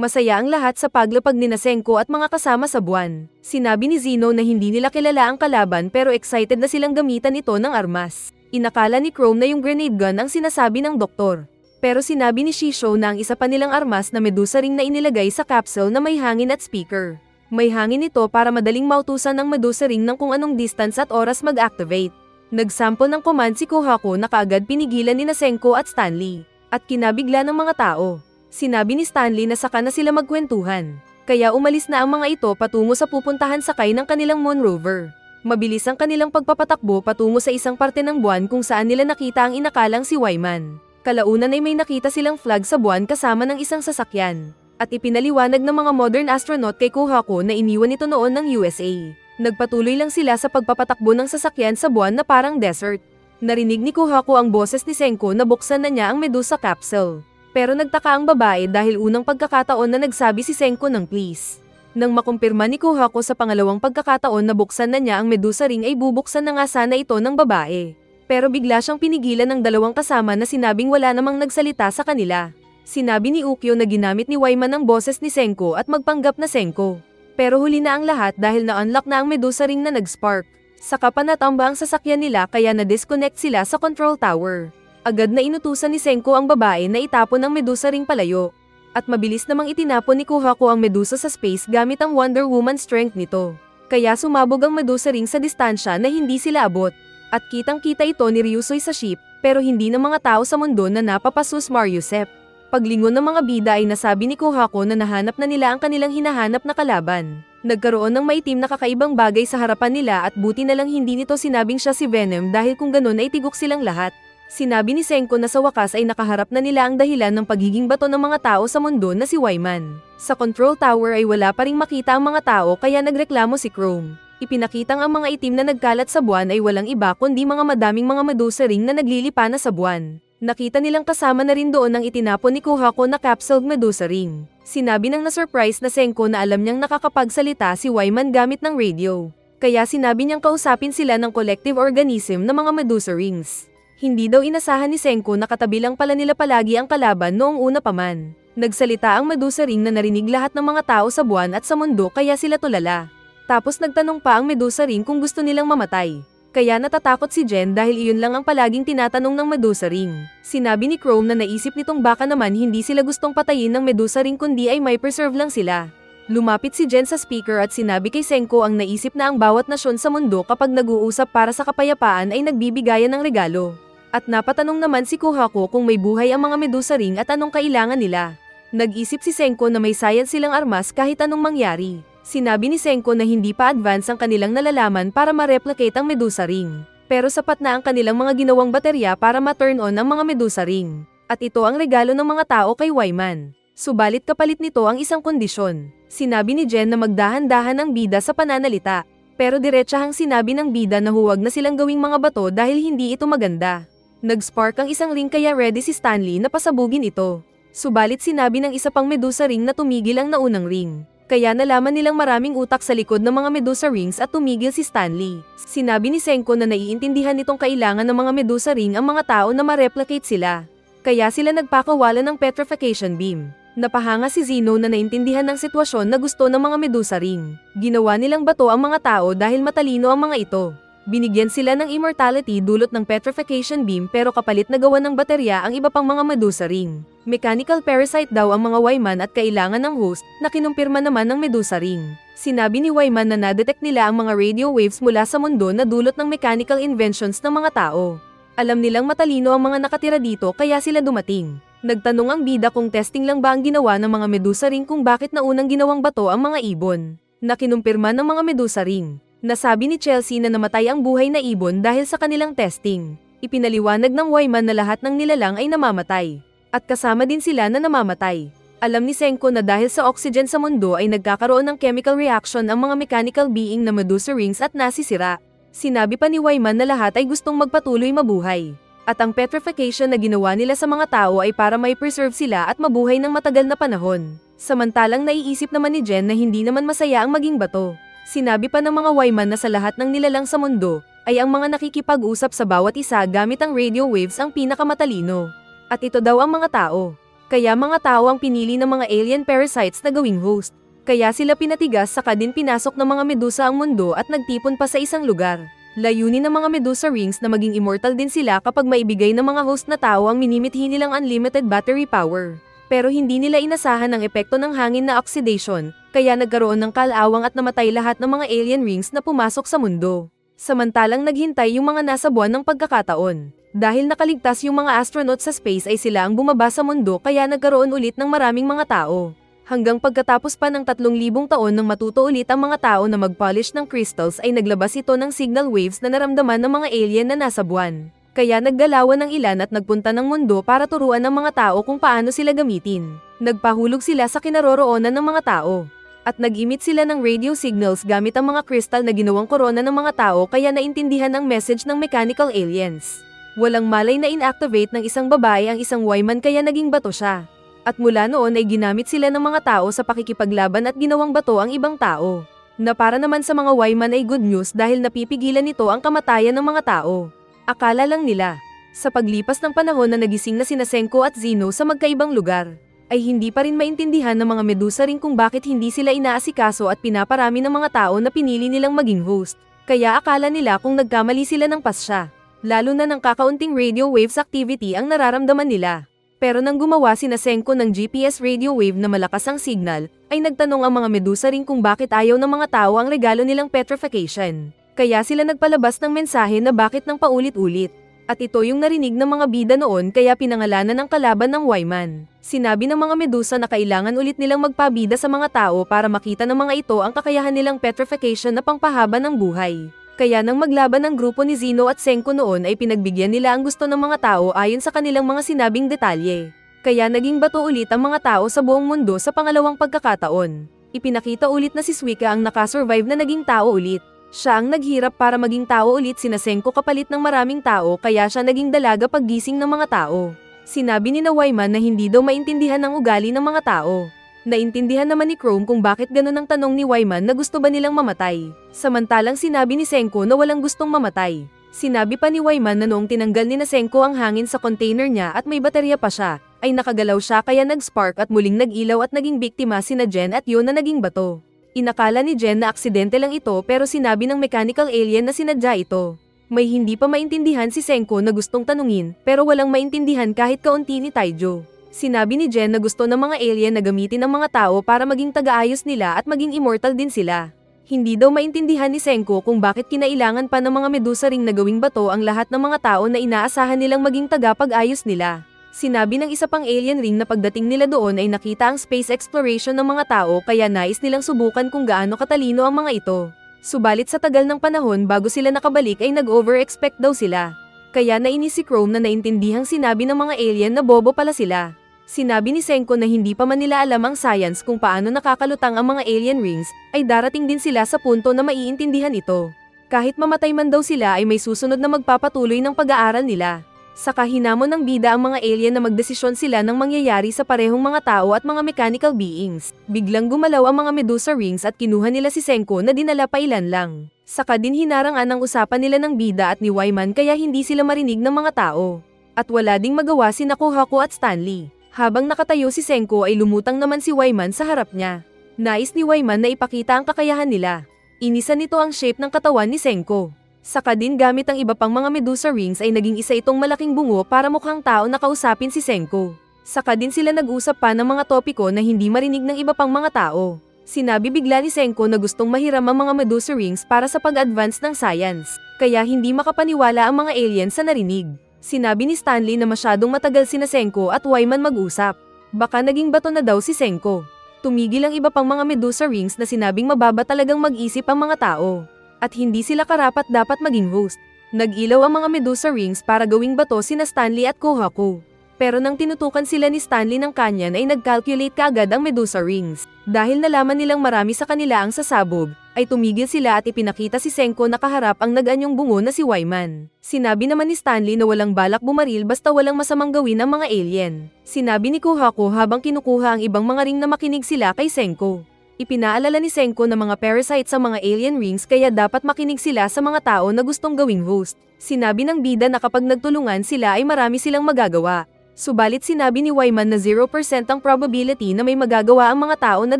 Masaya ang lahat sa paglapag ni Senko at mga kasama sa buwan. Sinabi ni Zeno na hindi nila kilala ang kalaban pero excited na silang gamitan ito ng armas. Inakala ni Chrome na yung grenade gun ang sinasabi ng doktor. Pero sinabi ni Shisho na ang isa pa nilang armas na Medusa ring na inilagay sa capsule na may hangin at speaker. May hangin ito para madaling mautusan ng Medusa ring ng kung anong distance at oras mag-activate. Nagsample ng command si Kohaku na kaagad pinigilan ni Senko at Stanley. At kinabigla ng mga tao. Sinabi ni Stanley na saka na sila magkwentuhan. Kaya umalis na ang mga ito patungo sa pupuntahan sakay ng kanilang moon rover. Mabilis ang kanilang pagpapatakbo patungo sa isang parte ng buwan kung saan nila nakita ang inakalang si Wyman. Kalaunan ay may nakita silang flag sa buwan kasama ng isang sasakyan. At ipinaliwanag ng mga modern astronaut kay Kohaku na iniwan ito noon ng USA. Nagpatuloy lang sila sa pagpapatakbo ng sasakyan sa buwan na parang desert. Narinig ni Kohaku ang boses ni Senko na buksan na niya ang Medusa capsule. Pero nagtaka ang babae dahil unang pagkakataon na nagsabi si Senko ng please. Nang makumpirma ni Kohaku sa pangalawang pagkakataon na buksan na niya ang Medusa ring ay bubuksan na nga sana ito ng babae. Pero bigla siyang pinigilan ng dalawang kasama na sinabing wala namang nagsalita sa kanila. Sinabi ni Ukyo na ginamit ni Wyman ang boses ni Senko at magpanggap na Senko. Pero huli na ang lahat dahil na-unlock na ang Medusa ring na nag-spark. Saka pa natamba ang sasakyan nila kaya na-disconnect sila sa control tower. Agad na inutusan ni Senko ang babae na itapon ang Medusa ring palayo. At mabilis namang itinapon ni Kohaku ang Medusa sa space gamit ang Wonder Woman strength nito. Kaya sumabog ang Medusa ring sa distansya na hindi sila abot. At kitang-kita ito ni Ryusui sa ship, pero hindi ng mga tao sa mundo na napapasus Mariusep. Paglingon ng mga bida ay nasabi ni Kohaku na nahanap na nila ang kanilang hinahanap na kalaban. Nagkaroon ng maitim na kakaibang bagay sa harapan nila at buti na lang hindi nito sinabing siya si Venom dahil kung ganun ay tigok silang lahat. Sinabi ni Senko na sa wakas ay nakaharap na nila ang dahilan ng pagiging bato ng mga tao sa mundo na si Wyman. Sa control tower ay wala pa ring makita ang mga tao kaya nagreklamo si Chrome. Ipinakitang ang mga itim na nagkalat sa buwan ay walang iba kundi mga madaming mga Medusa ring na naglilipa na sa buwan. Nakita nilang kasama na rin doon ang itinapon ni Kohaku na capsuled Medusa ring. Sinabi ng na-surprise na Senko na alam niyang nakakapagsalita si Wyman gamit ng radio. Kaya sinabi niyang kausapin sila ng collective organism na mga Medusa rings. Hindi daw inasahan ni Senko na katabi lang pala nila palagi ang kalaban noong una pa man. Nagsalita ang Medusa ring na narinig lahat ng mga tao sa buwan at sa mundo kaya sila tulala. Tapos nagtanong pa ang Medusa ring kung gusto nilang mamatay. Kaya natatakot si Jen dahil iyon lang ang palaging tinatanong ng Medusa ring. Sinabi ni Chrome na naisip nitong baka naman hindi sila gustong patayin ng Medusa ring kundi ay may preserve lang sila. Lumapit si Jen sa speaker at sinabi kay Senko ang naisip na ang bawat nasyon sa mundo kapag nag-uusap para sa kapayapaan ay nagbibigayan ng regalo. At napatanong naman si Kohaku kung may buhay ang mga Medusa ring at anong kailangan nila. Nag-isip si Senko na may science silang armas kahit anong mangyari. Sinabi ni Senko na hindi pa advance ang kanilang nalalaman para ma-replicate ang Medusa ring. Pero sapat na ang kanilang mga ginawang baterya para ma-turn on ang mga Medusa ring. At ito ang regalo ng mga tao kay Wyman. Subalit kapalit nito ang isang kondisyon. Sinabi ni Jen na magdahan-dahan ang bida sa pananalita. Pero diretsahang sinabi ng bida na huwag na silang gawing mga bato dahil hindi ito maganda. Nag-spark ang isang ring kaya ready si Stanley na pasabugin ito. Subalit sinabi ng isa pang Medusa ring na tumigil ang naunang ring. Kaya nalaman nilang maraming utak sa likod ng mga Medusa rings at tumigil si Stanley. Sinabi ni Senko na naiintindihan nitong kailangan ng mga Medusa ring ang mga tao na ma-replicate sila. Kaya sila nagpakawalan ng petrification beam. Napahanga si Zeno na naintindihan ng sitwasyon na gusto ng mga Medusa ring. Ginawa nilang bato ang mga tao dahil matalino ang mga ito. Binigyan sila ng immortality dulot ng petrification beam pero kapalit na gawa ng baterya ang iba pang mga Medusa ring. Mechanical parasite daw ang mga Wyman at kailangan ng host na kinumpirma naman ng Medusa ring. Sinabi ni Wyman na nadetect nila ang mga radio waves mula sa mundo na dulot ng mechanical inventions ng mga tao. Alam nilang matalino ang mga nakatira dito kaya sila dumating. Nagtanong ang bida kung testing lang ba ang ginawa ng mga Medusa ring kung bakit naunang ginawang bato ang mga ibon. Na kinumpirma ng mga Medusa ring. Nasabi ni Chelsea na namatay ang buhay na ibon dahil sa kanilang testing. Ipinaliwanag ng Wyman na lahat ng nilalang ay namamatay. At kasama din sila na namamatay. Alam ni Senko na dahil sa oxygen sa mundo ay nagkakaroon ng chemical reaction ang mga mechanical being na Medusa rings at nasisira. Sinabi pa ni Wyman na lahat ay gustong magpatuloy mabuhay. At ang petrification na ginawa nila sa mga tao ay para may preserve sila at mabuhay ng matagal na panahon. Samantalang naiisip naman ni Jen na hindi naman masaya ang maging bato. Sinabi pa ng mga Wyman na sa lahat ng nilalang sa mundo, ay ang mga nakikipag-usap sa bawat isa gamit ang radio waves ang pinakamatalino. At ito daw ang mga tao. Kaya mga tao ang pinili ng mga alien parasites na gawing host. Kaya sila pinatigas saka din pinasok ng mga medusa ang mundo at nagtipon pa sa isang lugar. Layunin ng mga medusa rings na maging immortal din sila kapag maibigay ng mga host na tao ang minimithi nilang unlimited battery power. Pero hindi nila inasahan ang epekto ng hangin na oxidation, kaya nagkaroon ng kalawang at namatay lahat ng mga alien rings na pumasok sa mundo. Samantalang naghintay yung mga nasa buwan ng pagkakataon. Dahil nakaligtas yung mga astronaut sa space ay sila ang bumaba sa mundo kaya nagkaroon ulit ng maraming mga tao. Hanggang pagkatapos pa ng 3,000 taon nang matuto ulit ang mga tao na mag-polish ng crystals ay naglabas ito ng signal waves na naramdaman ng mga alien na nasa buwan. Kaya naggalawan ng ilan at nagpunta ng mundo para turuan ng mga tao kung paano sila gamitin. Nagpahulog sila sa kinaroroonan ng mga tao. At nag-emit sila ng radio signals gamit ang mga crystal na ginawang korona ng mga tao kaya naintindihan ang message ng mechanical aliens. Walang malay na inactivate ng isang babae ang isang Wyman kaya naging bato siya. At mula noon ay ginamit sila ng mga tao sa pakikipaglaban at ginawang bato ang ibang tao. Na para naman sa mga Wyman ay good news dahil napipigilan nito ang kamatayan ng mga tao. Akala lang nila. Sa paglipas ng panahon na nagising na sina Senko at Zeno sa magkaibang lugar, ay hindi pa rin maintindihan ng mga medusa ring kung bakit hindi sila inaasikaso at pinaparami ng mga tao na pinili nilang maging host. Kaya akala nila kung nagkamali sila ng pasya. Lalo na ng kakaunting radio waves activity ang nararamdaman nila. Pero nang gumawa sina Senko ng GPS radio wave na malakas ang signal, ay nagtanong ang mga medusa ring kung bakit ayaw ng mga tao ang regalo nilang petrification. Kaya sila nagpalabas ng mensahe na bakit nang paulit-ulit. At ito yung narinig ng mga bida noon kaya pinangalanan ng kalaban ng Wyman. Sinabi ng mga medusa na kailangan ulit nilang magpabida sa mga tao para makita ng mga ito ang kakayahan nilang petrification na pangpahaba ng buhay. Kaya nang maglaban ng grupo ni Zeno at Senko noon ay pinagbigyan nila ang gusto ng mga tao ayon sa kanilang mga sinabing detalye. Kaya naging bato ulit ang mga tao sa buong mundo sa pangalawang pagkakataon. Ipinakita ulit na si Suika ang nakasurvive na naging tao ulit. Siya ang naghirap para maging tao ulit sina Senko kapalit ng maraming tao kaya siya naging dalaga paggising ng mga tao. Sinabi ni Wyman na hindi daw maintindihan ang ugali ng mga tao. Naintindihan naman ni Chrome kung bakit ganun ang tanong ni Wyman na gusto ba nilang mamatay. Samantalang sinabi ni Senko na walang gustong mamatay. Sinabi pa ni Wyman na noong tinanggal ni Senko ang hangin sa container niya at may baterya pa siya, ay nakagalaw siya kaya nag-spark at muling nag-ilaw at naging biktima sina Jen at Yon na naging bato. Inakala ni Jen na aksidente lang ito pero sinabi ng mechanical alien na sinadya ito. May hindi pa maintindihan si Senko na gustong tanungin pero walang maintindihan kahit kaunti ni Taijo. Sinabi ni Jen na gusto ng mga alien na gamitin ang mga tao para maging taga-ayos nila at maging immortal din sila. Hindi daw maintindihan ni Senko kung bakit kinailangan pa ng mga medusa ring na gawing bato ang lahat ng mga tao na inaasahan nilang maging tagapag-ayos nila. Sinabi ng isa pang alien ring na pagdating nila doon ay nakita ang space exploration ng mga tao kaya nais nilang subukan kung gaano katalino ang mga ito. Subalit sa tagal ng panahon bago sila nakabalik ay nag-over-expect daw sila. Kaya nainis si Chrome na naintindihang sinabi ng mga alien na bobo pala sila. Sinabi ni Senko na hindi pa man nila alam ang science kung paano nakakalutang ang mga alien rings, ay darating din sila sa punto na maiintindihan ito. Kahit mamatay man daw sila ay may susunod na magpapatuloy ng pag-aaral nila. Saka hinamon ng bida ang mga alien na magdesisyon sila ng mangyayari sa parehong mga tao at mga mechanical beings. Biglang gumalaw ang mga medusa rings at kinuha nila si Senko na dinala pa ilan lang. Saka din hinarangan ang usapan nila ng bida at ni Wyman kaya hindi sila marinig ng mga tao. At wala ding magawa si Kohaku at Stanley. Habang nakatayo si Senko ay lumutang naman si Wyman sa harap niya. Nais ni Wyman na ipakita ang kakayahan nila. Inisa nito ang shape ng katawan ni Senko. Saka din gamit ang iba pang mga medusa rings ay naging isa itong malaking bungo para mukhang tao na kausapin si Senko. Saka din sila nag-usap pa ng mga topiko na hindi marinig ng iba pang mga tao. Sinabi bigla ni Senko na gustong mahiram ang mga medusa rings para sa pag-advance ng science. Kaya hindi makapaniwala ang mga aliens sa narinig. Sinabi ni Stanley na masyadong matagal sina Senko at Wyman mag-usap. Baka naging bato na daw si Senko. Tumigil ang iba pang mga medusa rings na sinabing mababa talagang mag-isip ang mga tao. At hindi sila karapat dapat maging host. Nag-ilaw ang mga medusa rings para gawing bato sina Stanley at Kohaku. Pero nang tinutukan sila ni Stanley ng kanyan ay nag-calculate kaagad ang medusa rings. Dahil nalaman nilang marami sa kanila ang sasabog, ay tumigil sila at ipinakita si Senko na kaharap ang nag-anyong bungo na si Wyman. Sinabi naman ni Stanley na walang balak bumaril basta walang masamang gawin ng mga alien. Sinabi ni Kohaku habang kinukuha ang ibang mga ring na makinig sila kay Senko. Ipinaalala ni Senko na mga parasite sa mga alien rings kaya dapat makinig sila sa mga tao na gustong gawing host. Sinabi ng bida na kapag nagtulungan sila ay marami silang magagawa. Subalit sinabi ni Wyman na 0% ang probability na may magagawa ang mga tao na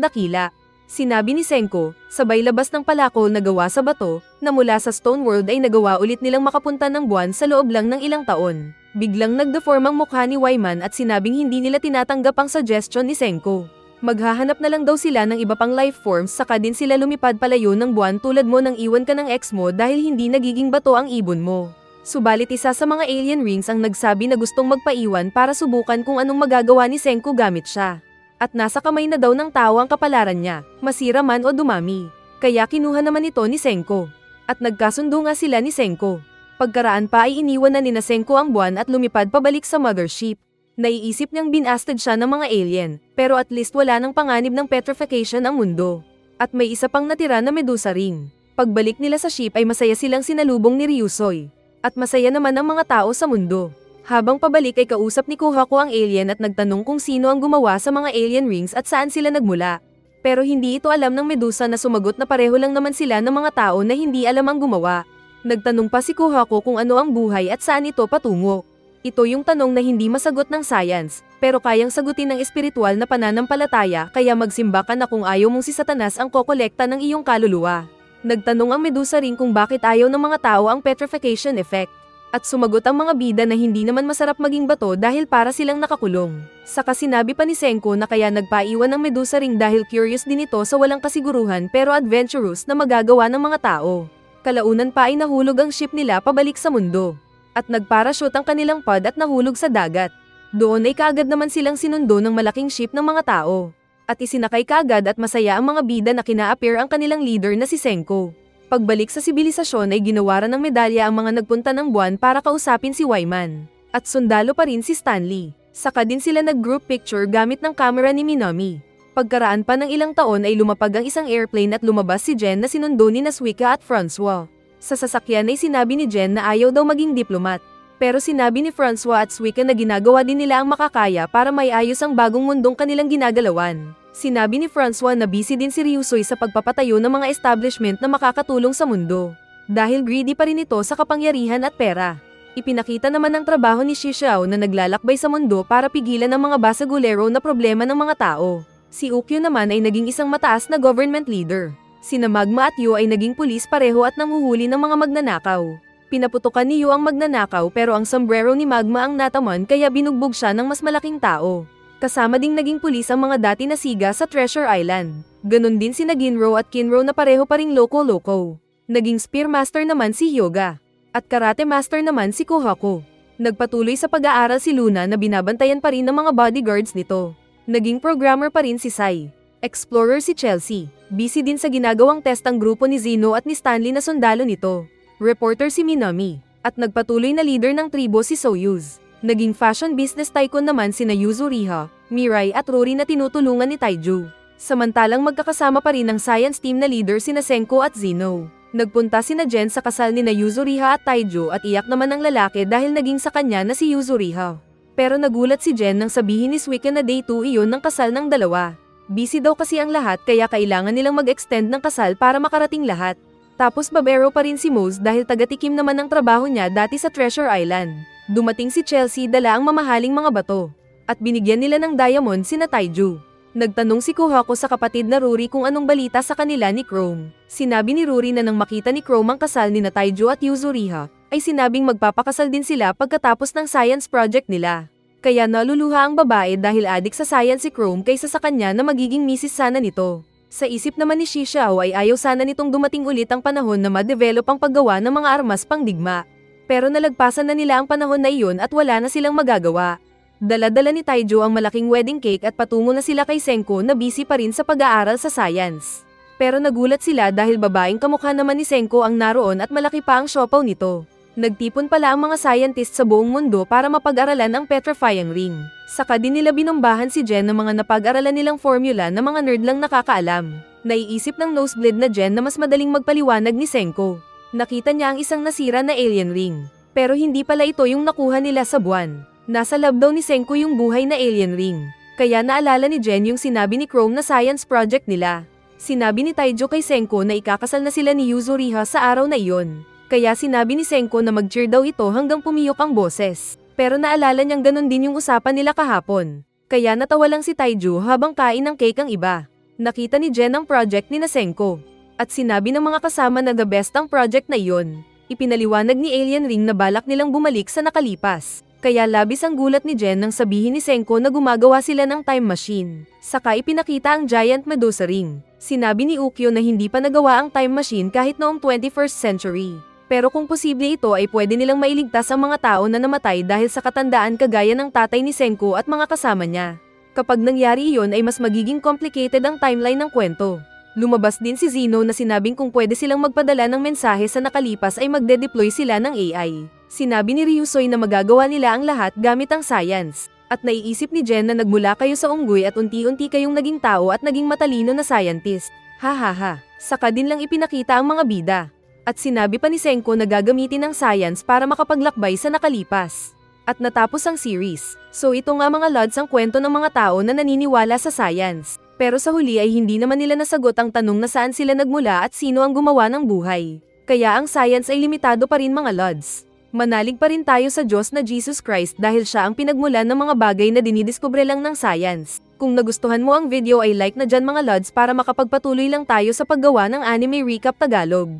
dakila. Sinabi ni Senko, sabay labas ng palakol na gawa sa bato, na mula sa Stone World ay nagawa ulit nilang makapunta ng buwan sa loob lang ng ilang taon. Biglang nagdeform ang mukha ni Wyman at sinabing hindi nila tinatanggap ang suggestion ni Senko. Maghahanap na lang daw sila ng iba pang life forms saka din sila lumipad palayo ng buwan tulad mo nang iwan ka ng ex mo dahil hindi nagiging bato ang ibon mo. Subalit isa sa mga alien rings ang nagsabi na gustong magpaiwan para subukan kung anong magagawa ni Senko gamit siya. At nasa kamay na daw ng tao ang kapalaran niya, masira man o dumami. Kaya kinuha naman ito ni Senko. At nagkasundo nga sila ni Senko. Pagkaraan pa ay iniwan na ni Senko ang buwan at lumipad pabalik sa mothership. Naiisip niyang binasted siya ng mga alien, pero at least wala ng panganib ng petrification ang mundo. At may isa pang natira na Medusa ring. Pagbalik nila sa ship ay masaya silang sinalubong ni Ryusoi. At masaya naman ang mga tao sa mundo. Habang pabalik ay kausap ni Kohako ang alien at nagtanong kung sino ang gumawa sa mga alien rings at saan sila nagmula. Pero hindi ito alam ng Medusa na sumagot na pareho lang naman sila ng mga tao na hindi alam ang gumawa. Nagtanong pa si Kohako kung ano ang buhay at saan ito patungo. Ito yung tanong na hindi masagot ng science, pero kayang sagutin ng espiritual na pananampalataya kaya magsimba ka na kung ayaw mong si Satanas ang kokolekta ng iyong kaluluwa. Nagtanong ang Medusa ring kung bakit ayaw ng mga tao ang petrification effect. At sumagot ang mga bida na hindi naman masarap maging bato dahil para silang nakakulong. Saka sinabi pa ni Senko na kaya nagpaiwan ng Medusa ring dahil curious din ito sa walang kasiguruhan pero adventurous na magagawa ng mga tao. Kalaunan pa ay nahulog ang ship nila pabalik sa mundo. At nagparashoot ang kanilang pod at nahulog sa dagat. Doon ay kaagad naman silang sinundo ng malaking ship ng mga tao. At isinakay kaagad at masaya ang mga bida na kina-appear ang kanilang leader na si Senko. Pagbalik sa sibilisasyon ay ginawaran ng medalya ang mga nagpunta ng buwan para kausapin si Wyman. At sundalo pa rin si Stanley. Saka din sila nag-group picture gamit ng camera ni Minami. Pagkaraan pa ng ilang taon ay lumapag ang isang airplane at lumabas si Jen na sinundo ni Suika at Francois. Sa sasakyan ay sinabi ni Jen na ayaw daw maging diplomat. Pero sinabi ni Francois at Suika na ginagawa din nila ang makakaya para may ayos ang bagong mundong kanilang ginagalawan. Sinabi ni Francois na busy din si Ryusoi sa pagpapatayo ng mga establishment na makakatulong sa mundo. Dahil greedy pa rin ito sa kapangyarihan at pera. Ipinakita naman ang trabaho ni Shixiao na naglalakbay sa mundo para pigilan ang mga basagulero na problema ng mga tao. Si Ukyo naman ay naging isang mataas na government leader. Sina Magma at Yu ay naging pulis pareho at nanguhuli ng mga magnanakaw. Pinaputukan ni Yu ang magnanakaw pero ang sombrero ni Magma ang nataman kaya binugbog siya ng mas malaking tao. Kasama ding naging pulis ang mga dati na siga sa Treasure Island. Ganon din sina Ginro at Kinro na pareho pa ring loko-loko. Naging Spear Master naman si Hyoga. At Karate Master naman si Kohako. Nagpatuloy sa pag-aaral si Luna na binabantayan pa rin ng mga bodyguards nito. Naging programmer pa rin si Sai. Explorer si Chelsea. Busy din sa ginagawang test ang grupo ni Zeno at ni Stanley na sundalo nito. Reporter si Minami. At nagpatuloy na leader ng tribo si Soyuz. Naging fashion business tycoon naman sina Yuzuriha, Mirai at Rory na tinutulungan ni Taiju. Samantalang magkakasama pa rin ang science team na leader sina Senko at Zeno. Nagpunta sina Jen sa kasal ni Yuzuriha at Taiju at iyak naman ang lalaki dahil naging sa kanya na si Yuzuriha. Pero nagulat si Jen nang sabihin ni Suika na day 2 iyon ng kasal ng dalawa. Busy daw kasi ang lahat kaya kailangan nilang mag-extend ng kasal para makarating lahat. Tapos babero pa rin si Mose dahil taga-tikim naman ang trabaho niya dati sa Treasure Island. Dumating si Chelsea dala ang mamahaling mga bato. At binigyan nila ng diamond sina Taiju. Nagtanong si Kohako sa kapatid na Rory kung anong balita sa kanila ni Chrome. Sinabi ni Rory na nang makita ni Chrome ang kasal ni Taiju at Yuzuriha, ay sinabing magpapakasal din sila pagkatapos ng science project nila. Kaya naluluha ang babae dahil adik sa science si Chrome kaysa sa kanya na magiging misis sana nito. Sa isip naman ni Shixiao ay ayaw sana nitong dumating ulit ang panahon na ma-develop ang paggawa ng mga armas pangdigma. Pero nalagpasan na nila ang panahon na iyon at wala na silang magagawa. Dala-dala ni Taiju ang malaking wedding cake at patungo na sila kay Senko na busy pa rin sa pag-aaral sa science. Pero nagulat sila dahil babaeng kamukha naman ni Senko ang naroon at malaki pa ang siopaw nito. Nagtipon pala ang mga scientist sa buong mundo para mapag-aralan ang petrifying ring. Saka din nila binombahan si Jen ng mga napag-aralan nilang formula na mga nerd lang nakakaalam. Naiisip ng nosebleed na Jen na mas madaling magpaliwanag ni Senko. Nakita niya ang isang nasira na alien ring. Pero hindi pala ito yung nakuha nila sa buwan. Nasa lab daw ni Senko yung buhay na alien ring. Kaya naalala ni Jen yung sinabi ni Chrome na science project nila. Sinabi ni Taiju kay Senko na ikakasal na sila ni Yuzuriha sa araw na iyon. Kaya sinabi ni Senko na mag-cheer daw ito hanggang pumiyok ang boses. Pero naalala niyang ganon din yung usapan nila kahapon. Kaya natawa lang si Taiju habang kain ng cake ang iba. Nakita ni Jen ang project ni Nasenko. At sinabi ng mga kasama na the best ang project na iyon. Ipinaliwanag ni Alien Ring na balak nilang bumalik sa nakalipas. Kaya labis ang gulat ni Jen nang sabihin ni Senko na gumagawa sila ng time machine. Saka ipinakita ang giant Medusa ring. Sinabi ni Ukyo na hindi pa nagawa ang time machine kahit noong 21st century. Pero kung posible ito ay pwede nilang mailigtas ang mga tao na namatay dahil sa katandaan kagaya ng tatay ni Senko at mga kasama niya. Kapag nangyari iyon ay mas magiging complicated ang timeline ng kwento. Lumabas din si Zeno na sinabing kung pwede silang magpadala ng mensahe sa nakalipas ay magde-deploy sila ng AI. Sinabi ni Ryusoi na magagawa nila ang lahat gamit ang science. At naiisip ni Jen na nagmula kayo sa unggoy at unti-unti kayong naging tao at naging matalino na scientist. Hahaha. Saka din lang ipinakita ang mga bida. At sinabi pa ni Senko na gagamitin ang science para makapaglakbay sa nakalipas. At natapos ang series. So ito nga mga lods ang kwento ng mga tao na naniniwala sa science. Pero sa huli ay hindi naman nila nasagot ang tanong na saan sila nagmula at sino ang gumawa ng buhay. Kaya ang science ay limitado pa rin mga lods. Manalig pa rin tayo sa Diyos na Jesus Christ dahil siya ang pinagmulan ng mga bagay na dinidiskubre lang ng science. Kung nagustuhan mo ang video ay like na dyan mga lods para makapagpatuloy lang tayo sa paggawa ng Anime Recap Tagalog.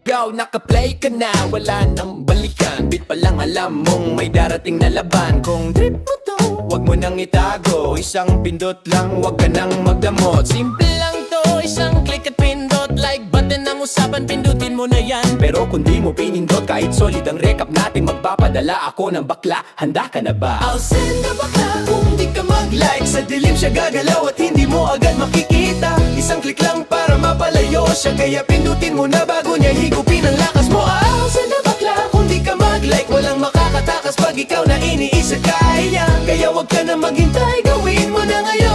Go, naka-play ka na, wala nang balikan. Bit pa lang alam mong may darating na laban. Kung trip mo to, wag mo nang itago. Isang pindot lang, wag ka nang magdamot. Simple lang to, isang click at pindot. Like button ang usapan, pindutin mo na yan. Pero kung di mo pinindot, kahit solid ang recap natin, magpapadala ako ng bakla. Handa ka na ba? I'll send the bakla. Kung di ka mag-like, sa dilim siya gagalaw at hindi mo agad makikita. Isang click lang para mapalayo siya, kaya pindutin mo na bago niya higupin ang lakas mo. I'll send the bakla. Kung di ka mag-like, walang makakatakas pag ikaw na iniisa kaya. Kaya wag ka na maghintay, gawin mo na ngayon.